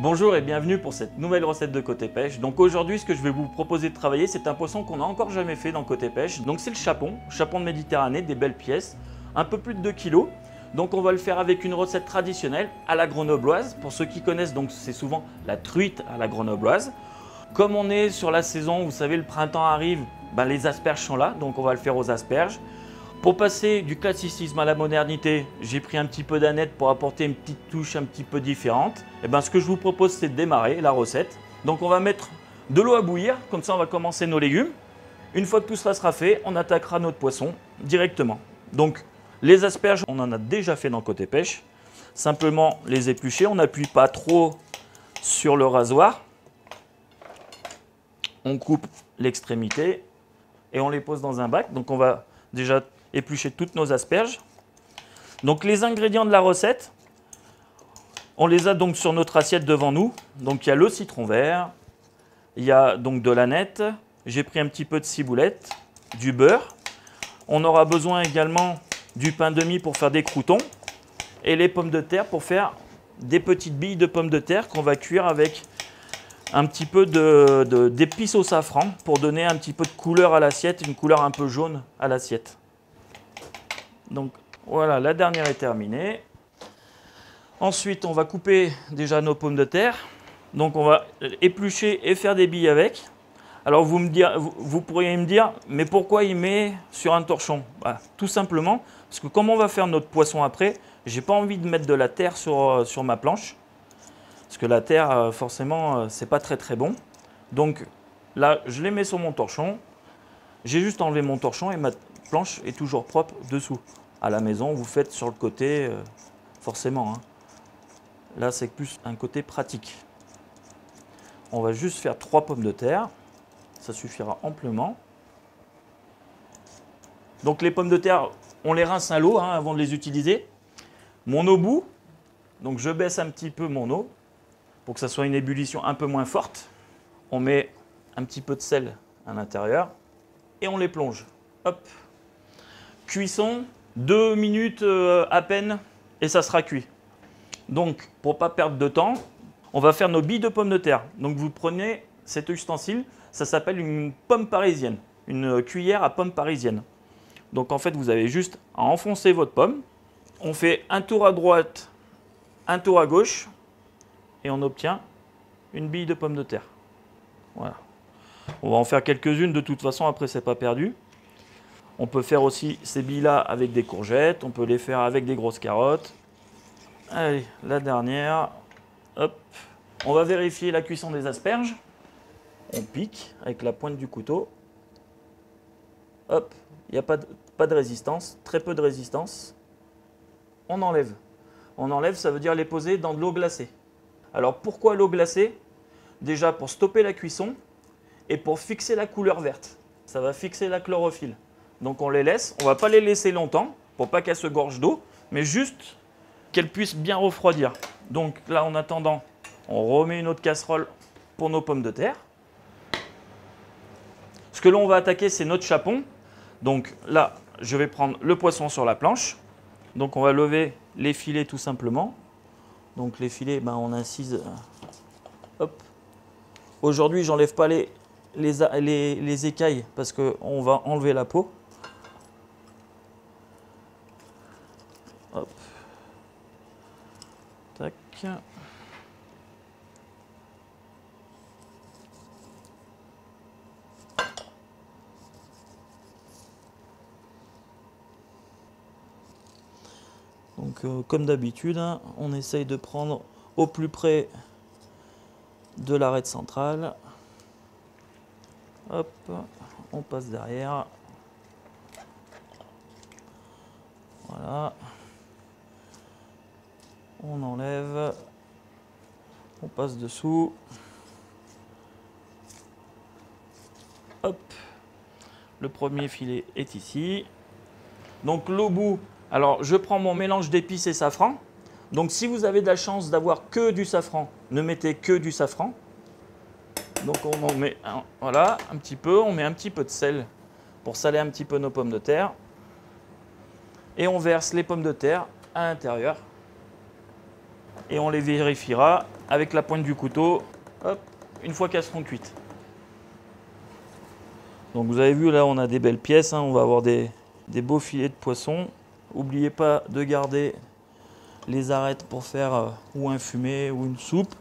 Bonjour et bienvenue pour cette nouvelle recette de Côté Pêche. Donc aujourd'hui, ce que je vais vous proposer de travailler, c'est un poisson qu'on n'a encore jamais fait dans Côté Pêche. Donc c'est le chapon de Méditerranée, des belles pièces, un peu plus de 2 kg. Donc on va le faire avec une recette traditionnelle à la grenobloise. Pour ceux qui connaissent, donc c'est souvent la truite à la grenobloise. Comme on est sur la saison, vous savez, le printemps arrive, les asperges sont là, donc on va le faire aux asperges. Pour passer du classicisme à la modernité, j'ai pris un petit peu d'aneth pour apporter une petite touche un petit peu différente. Et ce que je vous propose, c'est de démarrer la recette. Donc on va mettre de l'eau à bouillir, comme ça on va commencer nos légumes. Une fois que tout cela sera fait, on attaquera notre poisson directement. Donc les asperges, on en a déjà fait dans Côté Pêche. Simplement les éplucher, on n'appuie pas trop sur le rasoir. On coupe l'extrémité et on les pose dans un bac. Donc on va déjà éplucher toutes nos asperges. Donc les ingrédients de la recette, on les a donc sur notre assiette devant nous. Donc il y a le citron vert, il y a donc de l'aneth, j'ai pris un petit peu de ciboulette, du beurre. On aura besoin également du pain de mie pour faire des croûtons et les pommes de terre pour faire des petites billes de pommes de terre qu'on va cuire avec un petit peu d'épices au safran pour donner un petit peu de couleur à l'assiette, une couleur un peu jaune à l'assiette. Donc voilà, la dernière est terminée. Ensuite, on va couper déjà nos pommes de terre. Donc on va éplucher et faire des billes avec. Alors vous pourriez me dire, mais pourquoi il met sur un torchon? Tout simplement, parce que comme on va faire notre poisson après, j'ai pas envie de mettre de la terre sur ma planche. Parce que la terre, forcément, c'est pas très bon. Donc là, je les mets sur mon torchon. J'ai juste enlevé mon torchon et ma planche est toujours propre dessous. À la maison, vous faites sur le côté, forcément. Là, c'est plus un côté pratique. On va juste faire 3 pommes de terre. Ça suffira amplement. Donc les pommes de terre, on les rince à l'eau avant de les utiliser. Mon eau bout, donc je baisse un petit peu mon eau pour que ça soit une ébullition un peu moins forte. On met un petit peu de sel à l'intérieur et on les plonge. Hop. Cuisson, 2 minutes à peine et ça sera cuit. Donc, pour ne pas perdre de temps, on va faire nos billes de pommes de terre. Donc, vous prenez cet ustensile, ça s'appelle une pomme parisienne, une cuillère à pomme parisienne. Donc, en fait, vous avez juste à enfoncer votre pomme. On fait un tour à droite, un tour à gauche et on obtient une bille de pomme de terre. Voilà. On va en faire quelques-unes, de toute façon, après, c'est pas perdu. On peut faire aussi ces billes-là avec des courgettes, on peut les faire avec des grosses carottes. Allez, la dernière. Hop. On va vérifier la cuisson des asperges. On pique avec la pointe du couteau. Hop, il n'y a pas de résistance, très peu de résistance. On enlève. On enlève, ça veut dire les poser dans de l'eau glacée. Alors pourquoi l'eau glacée? Déjà pour stopper la cuisson et pour fixer la couleur verte. Ça va fixer la chlorophylle. Donc on les laisse, on ne va pas les laisser longtemps pour pas qu'elles se gorgent d'eau, mais juste qu'elles puissent bien refroidir. Donc là, en attendant, on remet une autre casserole pour nos pommes de terre. Ce que l'on va attaquer, c'est notre chapon. Donc là, je vais prendre le poisson sur la planche. Donc on va lever les filets tout simplement. Donc les filets, on incise. Hop. Aujourd'hui, j'enlève pas les écailles parce qu'on va enlever la peau. Hop. Tac. Donc comme d'habitude, on essaye de prendre au plus près de l'arête centrale. Hop, on passe derrière. Voilà. On enlève. On passe dessous. Hop. Le premier filet est ici. Donc l'au bout, alors je prends mon mélange d'épices et safran. Donc si vous avez de la chance d'avoir que du safran, ne mettez que du safran. Donc on en met voilà, un petit peu, on met un petit peu de sel pour saler un petit peu nos pommes de terre. Et on verse les pommes de terre à l'intérieur. et on les vérifiera avec la pointe du couteau, hop, une fois qu'elles seront cuites. Donc vous avez vu là, on a des belles pièces, hein, on va avoir des beaux filets de poisson. N'oubliez pas de garder les arêtes pour faire ou un fumet ou une soupe.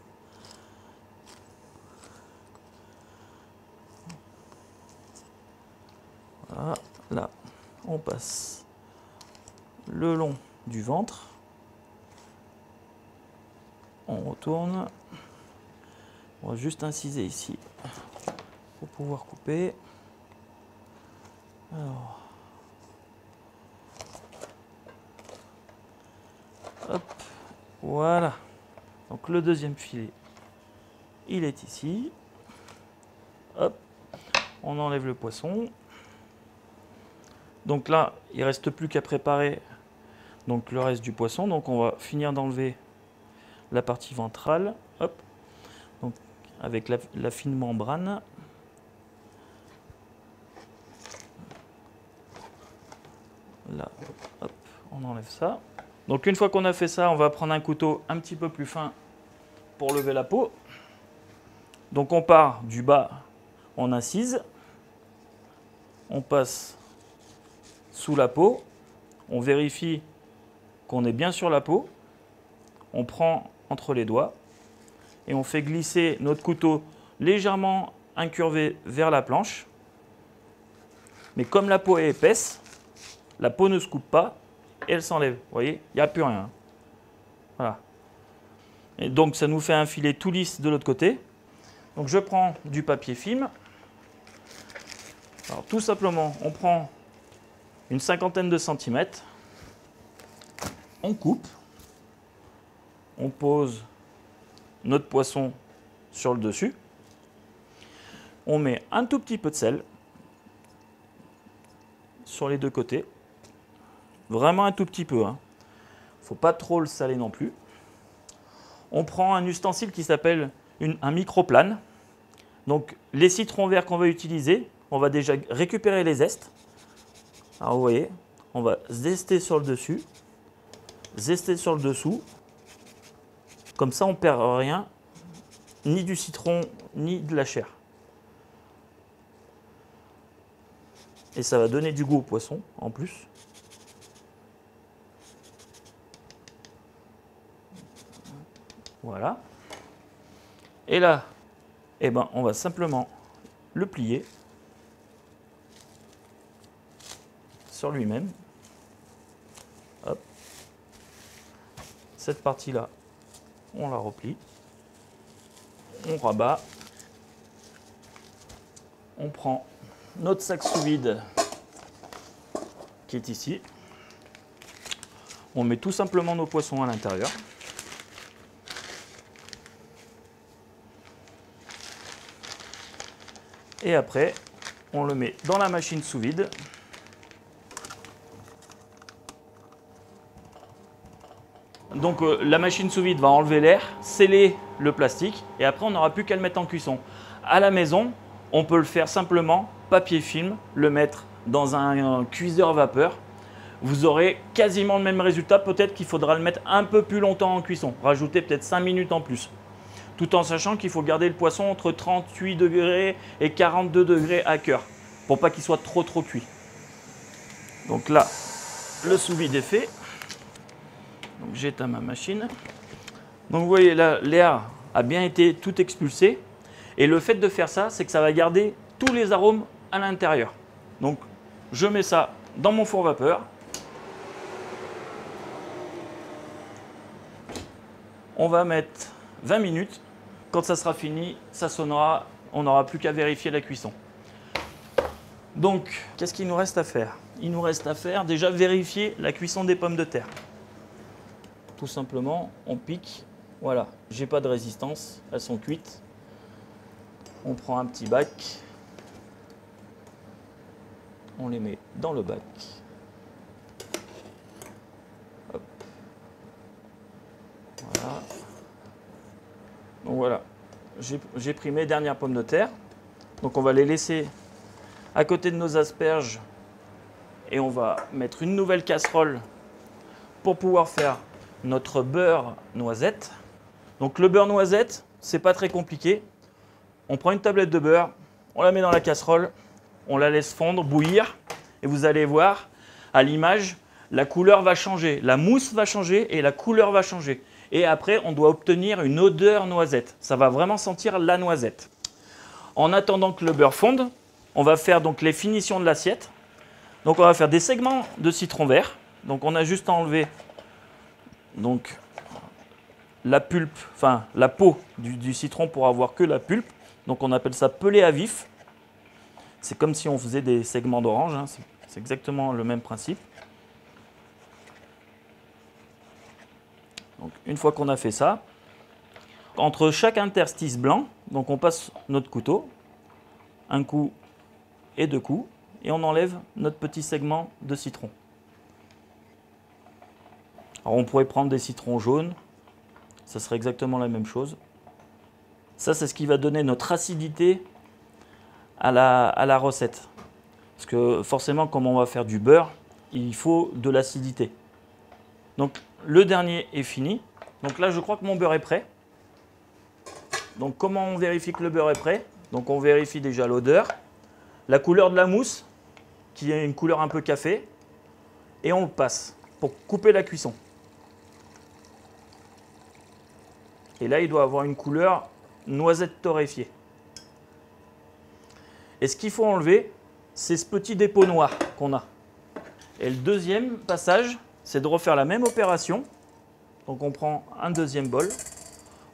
Voilà, là, on passe le long du ventre. On retourne. On va juste inciser ici pour pouvoir couper. Alors, hop, voilà. Donc le deuxième filet, il est ici. Hop, on enlève le poisson. Donc là, il ne reste plus qu'à préparer donc le reste du poisson. Donc on va finir d'enlever la partie ventrale. Hop, donc avec la fine membrane. Là, hop, on enlève ça. Donc une fois qu'on a fait ça, on va prendre un couteau un petit peu plus fin pour lever la peau. Donc on part du bas, on incise, on passe sous la peau, on vérifie qu'on est bien sur la peau, on prend entre les doigts et on fait glisser notre couteau légèrement incurvé vers la planche. Mais comme la peau est épaisse, la peau ne se coupe pas et elle s'enlève. Vous voyez, il n'y a plus rien. Voilà. Et donc ça nous fait un filet tout lisse de l'autre côté. Donc je prends du papier film. Alors tout simplement, on prend une cinquantaine de centimètres. On coupe. On pose notre poisson sur le dessus. On met un tout petit peu de sel sur les deux côtés. Vraiment un tout petit peu. Hein. Faut pas trop le saler non plus. On prend un ustensile qui s'appelle un microplane. Donc les citrons verts qu'on va utiliser, on va déjà récupérer les zestes. Alors vous voyez, on va zester sur le dessus, zester sur le dessous. Comme ça on ne perd rien, ni du citron, ni de la chair. Et ça va donner du goût au poisson en plus. Voilà. Et là, eh ben, on va simplement le plier sur lui-même. Hop. Cette partie-là, on la replie. On rabat. On prend notre sac sous vide qui est ici. On met tout simplement nos poissons à l'intérieur. Et après, on le met dans la machine sous vide. Donc la machine sous vide va enlever l'air, sceller le plastique et après on n'aura plus qu'à le mettre en cuisson. À la maison, on peut le faire simplement papier film, le mettre dans un cuiseur vapeur. Vous aurez quasiment le même résultat, peut-être qu'il faudra le mettre un peu plus longtemps en cuisson, rajouter peut-être 5 minutes en plus. Tout en sachant qu'il faut garder le poisson entre 38 degrés et 42 degrés à cœur, pour pas qu'il soit trop cuit. Donc là, le sous-vide est fait. Donc j'éteins ma machine. Donc vous voyez là, l'air a bien été tout expulsé. Et le fait de faire ça, c'est que ça va garder tous les arômes à l'intérieur. Donc je mets ça dans mon four vapeur. On va mettre 20 minutes. Quand ça sera fini, ça sonnera, on n'aura plus qu'à vérifier la cuisson. Donc, qu'est-ce qu'il nous reste à faire? Il nous reste à faire déjà vérifier la cuisson des pommes de terre. Tout simplement, on pique. Voilà, j'ai pas de résistance, elles sont cuites. On prend un petit bac. On les met dans le bac. Hop. Voilà. Donc voilà, j'ai pris mes dernières pommes de terre. Donc on va les laisser à côté de nos asperges et on va mettre une nouvelle casserole pour pouvoir faire notre beurre noisette. Donc le beurre noisette, c'est pas très compliqué. On prend une tablette de beurre, on la met dans la casserole, on la laisse fondre, bouillir, et vous allez voir, à l'image, la couleur va changer, la mousse va changer et la couleur va changer. Et après, on doit obtenir une odeur noisette. Ça va vraiment sentir la noisette. En attendant que le beurre fonde, on va faire donc les finitions de l'assiette. Donc on va faire des segments de citron vert. Donc on a juste à enlever donc, la pulpe, enfin la peau du citron pour avoir que la pulpe. Donc on appelle ça pelé à vif. C'est comme si on faisait des segments d'orange, hein. C'est exactement le même principe. Donc, une fois qu'on a fait ça, entre chaque interstice blanc, donc on passe notre couteau, un coup et deux coups, et on enlève notre petit segment de citron. Alors on pourrait prendre des citrons jaunes, ça serait exactement la même chose. Ça, c'est ce qui va donner notre acidité à la recette. Parce que forcément, comme on va faire du beurre, il faut de l'acidité. Donc le dernier est fini. Donc là, je crois que mon beurre est prêt. Donc comment on vérifie que le beurre est prêt? Donc on vérifie déjà l'odeur, la couleur de la mousse, qui est une couleur un peu café, et on le passe pour couper la cuisson. Et là, il doit avoir une couleur noisette torréfiée. Et ce qu'il faut enlever, c'est ce petit dépôt noir qu'on a. Et le deuxième passage, c'est de refaire la même opération. Donc on prend un deuxième bol,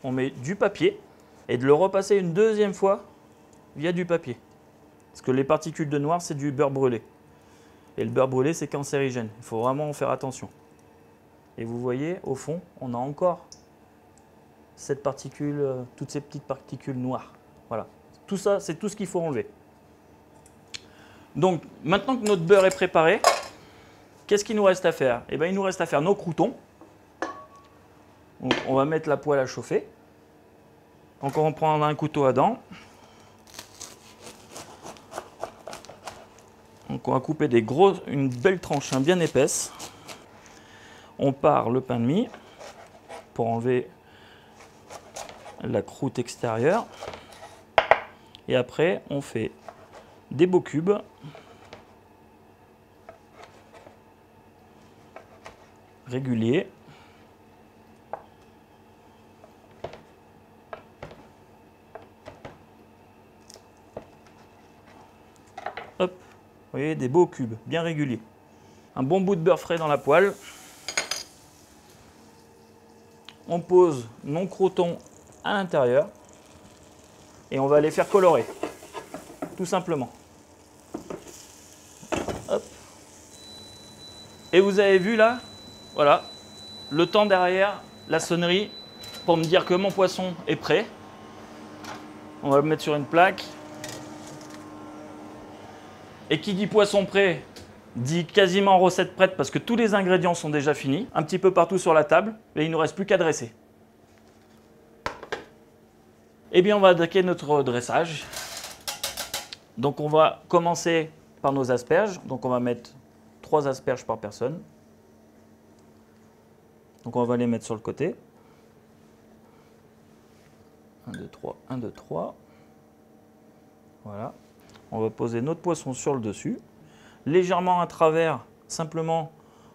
on met du papier et de le repasser une deuxième fois via du papier. Parce que les particules de noir, c'est du beurre brûlé. Et le beurre brûlé, c'est cancérigène. Il faut vraiment en faire attention. Et vous voyez, au fond, on a encore cette particule, toutes ces petites particules noires. Voilà. Tout ça, c'est tout ce qu'il faut enlever. Donc, maintenant que notre beurre est préparé, qu'est-ce qu'il nous reste à faire? Eh bien, il nous reste à faire nos croûtons. Donc, on va mettre la poêle à chauffer. Donc, on va prendre un couteau à dents. Donc, on va couper une belle tranche bien épaisse. On part le pain de mie pour enlever la croûte extérieure. Et après, on fait des beaux cubes. Réguliers. Hop, vous voyez, des beaux cubes, bien réguliers. Un bon bout de beurre frais dans la poêle. On pose nos croûtons à l'intérieur et on va les faire colorer, tout simplement. Hop. Et vous avez vu là, voilà, le temps derrière la sonnerie pour me dire que mon poisson est prêt. On va le mettre sur une plaque. Et qui dit poisson prêt dit quasiment recette prête parce que tous les ingrédients sont déjà finis, un petit peu partout sur la table, et il ne nous reste plus qu'à dresser. Eh bien, on va attaquer notre dressage. Donc, on va commencer par nos asperges. Donc, on va mettre 3 asperges par personne. Donc, on va les mettre sur le côté. 1, 2, 3, 1, 2, 3. Voilà. On va poser notre poisson sur le dessus, légèrement à travers, simplement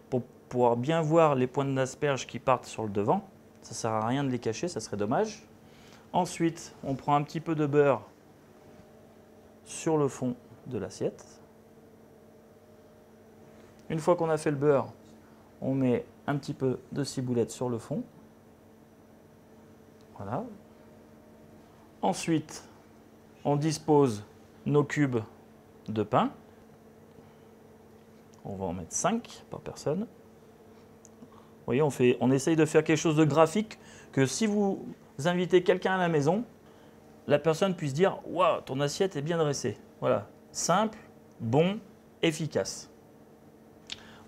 pour pouvoir bien voir les pointes d'asperges qui partent sur le devant. Ça ne sert à rien de les cacher, ça serait dommage. Ensuite, on prend un petit peu de beurre sur le fond de l'assiette. Une fois qu'on a fait le beurre, on met un petit peu de ciboulette sur le fond. Voilà. Ensuite, on dispose nos cubes de pain. On va en mettre 5 par personne. Vous voyez, on essaye de faire quelque chose de graphique, que si vous invitez quelqu'un à la maison, la personne puisse dire « Waouh, ton assiette est bien dressée ». Voilà, simple, bon, efficace.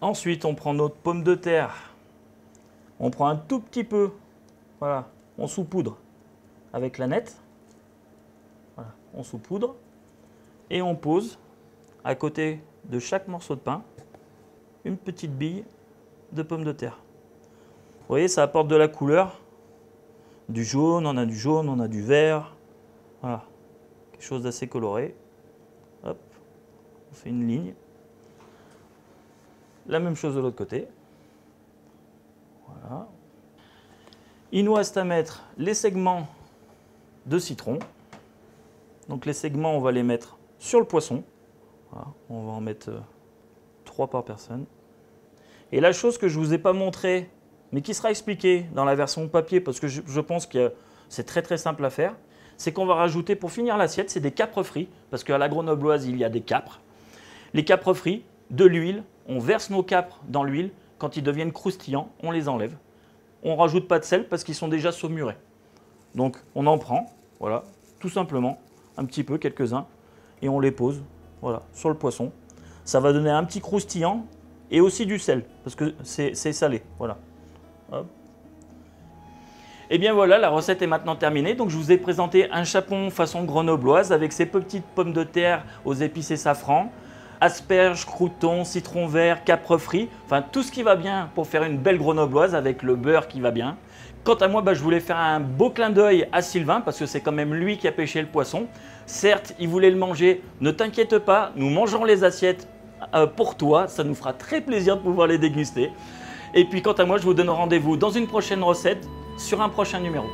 Ensuite, on prend notre pomme de terre. On prend un tout petit peu, voilà, on saupoudre avec la nette. Voilà, on saupoudre. Et on pose à côté de chaque morceau de pain une petite bille de pommes de terre. Vous voyez, ça apporte de la couleur. Du jaune, on a du jaune, on a du vert. Voilà, quelque chose d'assez coloré. Hop, on fait une ligne. La même chose de l'autre côté. Voilà. Il nous reste à mettre les segments de citron. Donc les segments, on va les mettre sur le poisson. Voilà, on va en mettre 3 par personne. Et la chose que je ne vous ai pas montrée, mais qui sera expliquée dans la version papier, parce que je pense que c'est très simple à faire, c'est qu'on va rajouter, pour finir l'assiette, c'est des capres frits, parce qu'à la grenobloise, il y a des capres. Les capres frits, de l'huile, on verse nos capres dans l'huile, quand ils deviennent croustillants, on les enlève. On ne rajoute pas de sel parce qu'ils sont déjà saumurés. Donc on en prend, voilà, tout simplement, un petit peu, quelques-uns, et on les pose, voilà, sur le poisson. Ça va donner un petit croustillant et aussi du sel, parce que c'est salé, voilà. Hop. Et bien voilà, la recette est maintenant terminée. Donc je vous ai présenté un chapon façon grenobloise avec ses petites pommes de terre aux épices et safran, asperges, croûtons, citron vert, capre frit, enfin tout ce qui va bien pour faire une belle grenobloise avec le beurre qui va bien. Quant à moi, je voulais faire un beau clin d'œil à Sylvain parce que c'est quand même lui qui a pêché le poisson. Certes, il voulait le manger, ne t'inquiète pas, nous mangerons les assiettes pour toi, ça nous fera très plaisir de pouvoir les déguster. Et puis quant à moi, je vous donne rendez-vous dans une prochaine recette sur un prochain numéro.